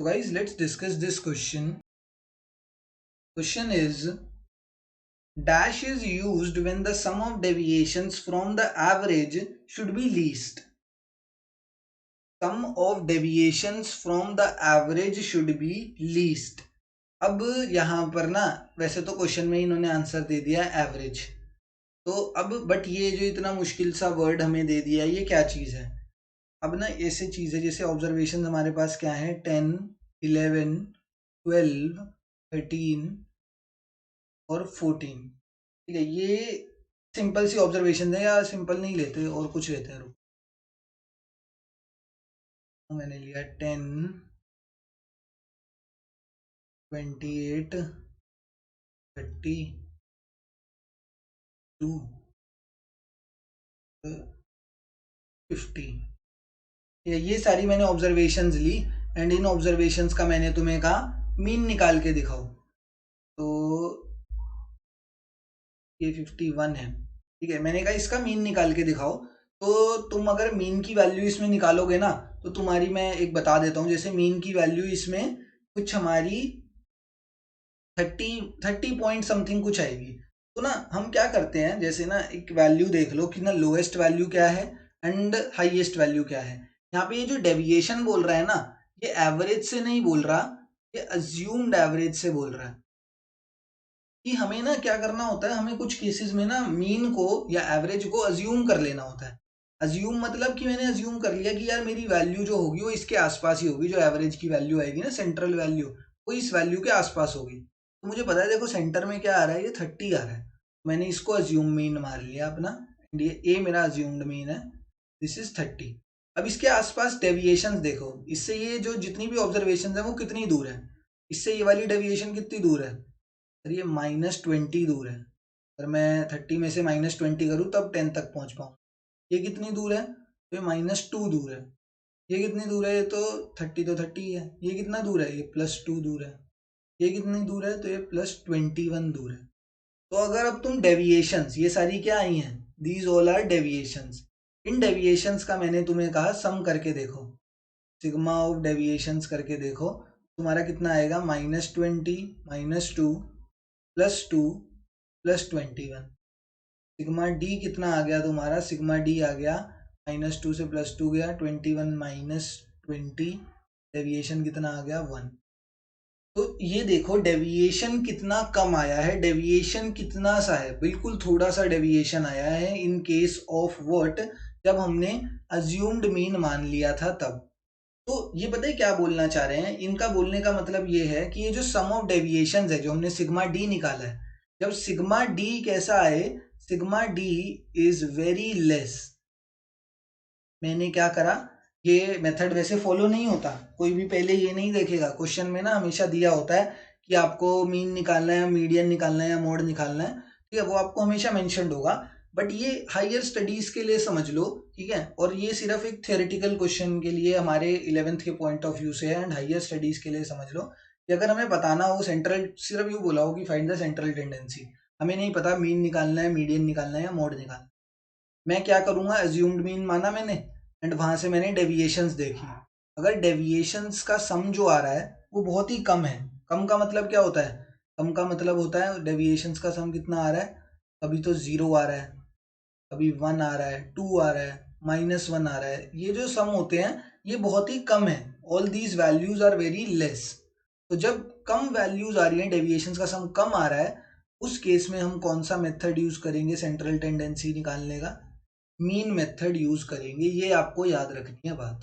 So guys, let's discuss this question. Question is, dash is used when the sum of deviations from the average should be least. Sum of deviations from the average should be least. अब यहाँ पर ना, वैसे तो question में इन्होंने answer दे दिया average, तो अब बट ये जो इतना मुश्किल सा वर्ड हमें दे दिया, ये क्या चीज़ है? अब ना ऐसे चीज़ है जैसे ऑब्जर्वेशन हमारे पास क्या है, 10, 11, 12, 13 और 14। ठीक है, ये सिंपल सी ऑब्जर्वेशन है, या सिंपल नहीं लेते और कुछ लेते हैं। रुको, मैंने लिया 10, 28, 30, 2, 50। ये सारी मैंने ऑब्जर्वेशंस ली एंड इन ऑब्जर्वेशंस का मैंने तुम्हें कहा मीन निकाल के दिखाओ। तो ये 51 है। ठीक है, मैंने कहा इसका मीन निकाल के दिखाओ। तो तुम अगर मीन की वैल्यू इसमें निकालोगे ना, तो तुम्हारी, मैं एक बता देता हूँ, जैसे मीन की वैल्यू इसमें कुछ हमारी 30 पॉइंट समथिंग कुछ आएगी। तो ना हम क्या करते हैं, जैसे ना एक वैल्यू देख लो कि ना लोएस्ट वैल्यू क्या है एंड हाईएस्ट वैल्यू क्या है। यहाँ पे ये जो डेविएशन बोल रहा है ना, ये एवरेज से नहीं बोल रहा, ये अज्यूम्ड एवरेज से बोल रहा है। कि हमें ना क्या करना होता है, हमें कुछ केसेस में ना मीन को या एवरेज को अज्यूम कर लेना होता है। अज्यूम मतलब कि मैंने अज्यूम कर लिया कि यार मेरी वैल्यू जो होगी वो इसके आसपास ही होगी, जो एवरेज की वैल्यू आएगी ना, सेंट्रल वैल्यू, वो इस वैल्यू के आसपास होगी। तो मुझे पता है, देखो सेंटर में क्या आ रहा है, ये 30 आ रहा है, मैंने इसको अज्यूम मीन मार लिया अपना, ये ए मेरा अज्यूम्ड मीन है, दिस इज 30। अब इसके आसपास डेविएशन देखो, इससे ये जो जितनी भी ऑब्जर्वेशन है वो कितनी दूर है, इससे ये वाली डेविएशन कितनी दूर है, सर ये -20 दूर है। अगर मैं 30 में से -20 करूँ तब 10 तक पहुँच पाऊँ। ये कितनी दूर है, तो ये -2 दूर है। ये कितनी दूर है, ये तो 30 तो 30 है। ये कितना दूर है, ये +2 दूर है। ये कितनी दूर है, तो ये +21 दूर है। तो अगर अब तुम डेविएशंस, ये सारी क्या आई हैं, दीज ऑल आर डेविएशंस। इन डेविएशंस का मैंने तुम्हें कहा सम करके देखो, सिग्मा ऑफ डेविएशंस करके देखो, तुम्हारा कितना आएगा, -20, -2, +2, +21। सिग्मा डी कितना आ गया तुम्हारा, सिग्मा डी आ गया -2 से +2 गया, 21 -20, डेविएशन कितना आ गया, 1। तो ये देखो डेविएशन कितना कम आया है, डेविएशन कितना सा है, बिल्कुल थोड़ा सा डेविएशन आया है इन केस ऑफ व्हाट, जब हमने अज्यूम्ड मीन मान लिया था तब। तो ये पता है क्या बोलना चाह रहे हैं, इनका बोलने का मतलब ये है कि ये जो सम ऑफ डेविएशन है, जो हमने सिग्मा डी निकाला है, जब सिग्मा डी कैसा आए, sigma D is very less. मैंने क्या करा, ये मेथड वैसे फॉलो नहीं होता, कोई भी पहले ये नहीं देखेगा, क्वेश्चन में ना हमेशा दिया होता है कि आपको मीन निकालना है, मीडियन निकालना है या मोड निकालना है। ठीक है, वो आपको हमेशा मेंशन्ड होगा, बट ये हायर स्टडीज के लिए समझ लो। ठीक है, और ये सिर्फ एक थियोरेटिकल क्वेश्चन के लिए हमारे 11th के पॉइंट ऑफ व्यू से है, एंड हायर स्टडीज के लिए समझ लो कि अगर हमें बताना हो सेंट्रल, सिर्फ यूँ बोला हो कि फाइंड द सेंट्रल टेंडेंसी, हमें नहीं पता मीन निकालना है, मीडियन निकालना है या मोड निकालना है, मैं क्या करूंगा, अज्यूम्ड मीन माना मैंने एंड वहां से मैंने डेविएशंस देखी। अगर डेविएशंस का सम जो आ रहा है वो बहुत ही कम है, कम का मतलब क्या होता है, कम का मतलब होता है डेविएशंस का सम कितना आ रहा है, कभी तो 0 आ रहा है, कभी 1 आ रहा है, 2 आ रहा है, -1 आ रहा है, ये जो सम होते हैं ये बहुत ही कम है, all these values are very less. तो जब कम वैल्यूज आ रही है, डेविएशंस का सम कम आ रहा है, उस केस में हम कौन सा मेथड यूज करेंगे सेंट्रल टेंडेंसी निकालने का, मीन मेथड यूज करेंगे, ये आपको याद रखनी है बात।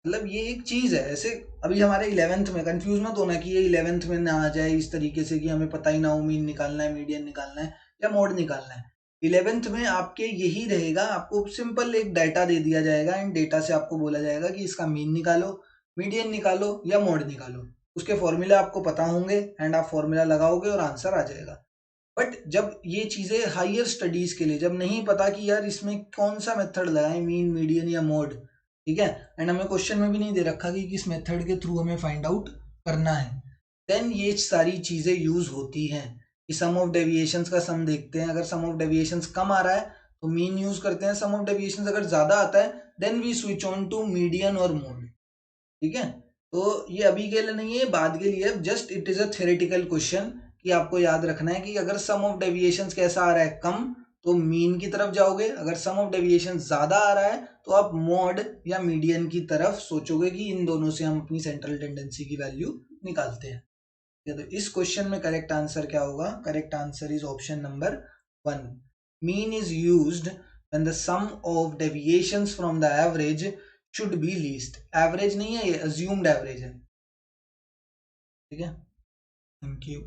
मतलब ये एक चीज है ऐसे, अभी हमारे 11th में कंफ्यूज मत होना कि ये 11th में ना आ जाए इस तरीके से कि हमें पता ही ना हो मीन निकालना है, मीडियन निकालना है या मोड निकालना है। 11th में आपके यही रहेगा, आपको सिंपल एक डाटा दे दिया जाएगा एंड डेटा से आपको बोला जाएगा कि इसका मीन निकालो, मीडियन निकालो या मोड निकालो। उसके फॉर्मूला आपको पता होंगे एंड आप फॉर्मूला लगाओगे और आंसर आ जाएगा। बट जब ये चीजें हायर स्टडीज के लिए, जब नहीं पता कि यार इसमें कौन सा मेथड लगाएं, मीन, मीडियन या मोड, ठीक है, एंड हमें क्वेश्चन में भी नहीं दे रखा कि किस मेथड के थ्रू हमें फाइंड आउट करना है, देन ये सारी चीजें यूज होती हैं कि सम ऑफ डेविएशंस का सम देखते हैं, अगर सम ऑफ डेविएशंस कम आ रहा है तो मीन यूज करते हैं, सम ऑफ डेविएशंस अगर ज्यादा आता है then we switch on to median और मोड। ठीक है, तो ये अभी के लिए नहीं है, बाद के लिए, just it is a theoretical question कि आपको याद रखना है कि अगर सम ऑफ डेविएशंस कैसा आ रहा है कम, तो मीन की तरफ जाओगे, अगर सम ऑफ डेविएशन ज्यादा आ रहा है तो आप मॉड या मीडियन की तरफ सोचोगे कि इन दोनों से हम अपनी सेंट्रल टेंडेंसी की वैल्यू निकालते हैं। तो इस क्वेश्चन में करेक्ट आंसर क्या होगा? Correct answer is option number 1। Mean is used when the sum of deviations from the average should be least. Average नहीं है ये, अज्यूम्ड एवरेज है। ठीक है, थैंक यू।